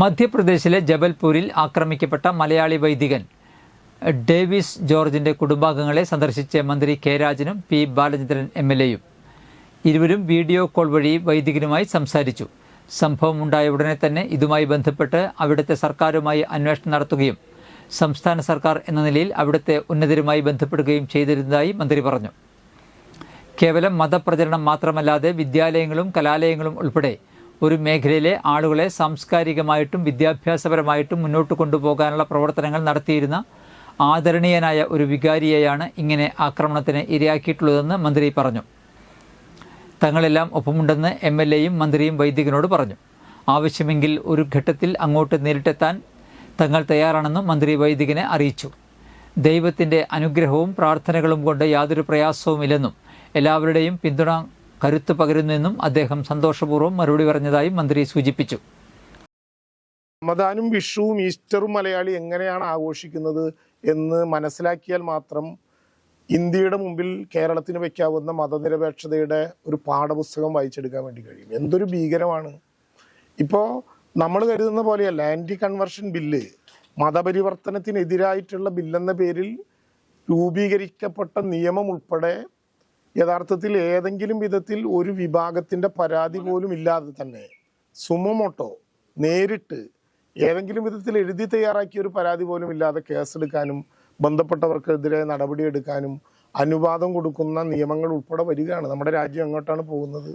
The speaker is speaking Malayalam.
മധ്യപ്രദേശിലെ ജബൽപൂരിൽ ആക്രമിക്കപ്പെട്ട മലയാളി വൈദികൻ ഡേവിസ് ജോർജിന്റെ കുടുംബാംഗങ്ങളെ സന്ദർശിച്ച മന്ത്രി കെ രാജനും പി ബാലചന്ദ്രൻ എംഎൽഎയും ഇരുവരും വീഡിയോ കോൾ വഴി വൈദികനുമായി സംസാരിച്ചു. സംഭവമുണ്ടായ ഉടനെ തന്നെ ഇതുമായി ബന്ധപ്പെട്ട് അവിടുത്തെ സർക്കാരുമായി അന്വേഷണം നടത്തുകയും സംസ്ഥാന സർക്കാർ എന്ന നിലയിൽ അവിടുത്തെ ഉന്നതരുമായി ബന്ധപ്പെടുകയും ചെയ്തിരുന്നതായി മന്ത്രി പറഞ്ഞു. കേവലം മതപ്രചരണം മാത്രമല്ലാതെ വിദ്യാലയങ്ങളും കലാലയങ്ങളും ഉൾപ്പെടെ ഒരു മേഖലയിലെ ആളുകളെ സാംസ്കാരികമായിട്ടും വിദ്യാഭ്യാസപരമായിട്ടും മുന്നോട്ട് കൊണ്ടുപോകാനുള്ള പ്രവർത്തനങ്ങൾ നടത്തിയിരുന്ന ആദരണീയനായ ഒരു വികാരിയെയാണ് ഇങ്ങനെ ആക്രമണത്തിന് ഇരയാക്കിയിട്ടുള്ളതെന്ന് മന്ത്രി പറഞ്ഞു. തങ്ങളെല്ലാം ഒപ്പമുണ്ടെന്ന് എംഎൽഎയും മന്ത്രിയും വൈദികനോട് പറഞ്ഞു. ആവശ്യമെങ്കിൽ ഒരു ഘട്ടത്തിൽ അങ്ങോട്ട് നേരിട്ടെത്താൻ തങ്ങൾ തയ്യാറാണെന്നും മന്ത്രി വൈദികനെ അറിയിച്ചു. ദൈവത്തിൻ്റെ അനുഗ്രഹവും പ്രാർത്ഥനകളും കൊണ്ട് യാതൊരു പ്രയാസവുമില്ലെന്നും എല്ലാവരുടെയും പിന്തുണ കരുത്ത് പകരുന്നെന്നും അദ്ദേഹം സന്തോഷപൂർവ്വം മറുപടി പറഞ്ഞതായും മന്ത്രി സൂചിപ്പിച്ചു. റമദാനും വിഷുവും ഈസ്റ്ററും മലയാളി എങ്ങനെയാണ് ആഘോഷിക്കുന്നത് എന്ന് മനസ്സിലാക്കിയാൽ മാത്രം ഇന്ത്യയുടെ മുമ്പിൽ കേരളത്തിന് വയ്ക്കാവുന്ന മതനിരപേക്ഷതയുടെ ഒരു പാഠപുസ്തകം വായിച്ചെടുക്കാൻ വേണ്ടി കഴിയും. എന്തൊരു ഭീകരമാണ്! ഇപ്പോൾ നമ്മൾ കരുതുന്ന പോലെയല്ല. ആൻറ്റി കൺവെർഷൻ ബില്ല്, മതപരിവർത്തനത്തിനെതിരായിട്ടുള്ള ബില്ലെന്ന പേരിൽ രൂപീകരിക്കപ്പെട്ട നിയമം ഉൾപ്പെടെ യഥാർത്ഥത്തിൽ ഏതെങ്കിലും വിധത്തിൽ ഒരു വിഭാഗത്തിൻ്റെ പരാതി പോലും ഇല്ലാതെ തന്നെ സുമോട്ടോ നേരിട്ട് ഏതെങ്കിലും വിധത്തിൽ എഴുതി തയ്യാറാക്കിയ ഒരു പരാതി പോലും ഇല്ലാതെ കേസെടുക്കാനും ബന്ധപ്പെട്ടവർക്കെതിരെ നടപടിയെടുക്കാനും അനുവാദം കൊടുക്കുന്ന നിയമങ്ങൾ ഉൾപ്പെടെ വരികയാണ്. നമ്മുടെ രാജ്യം എങ്ങോട്ടാണ് പോകുന്നത്?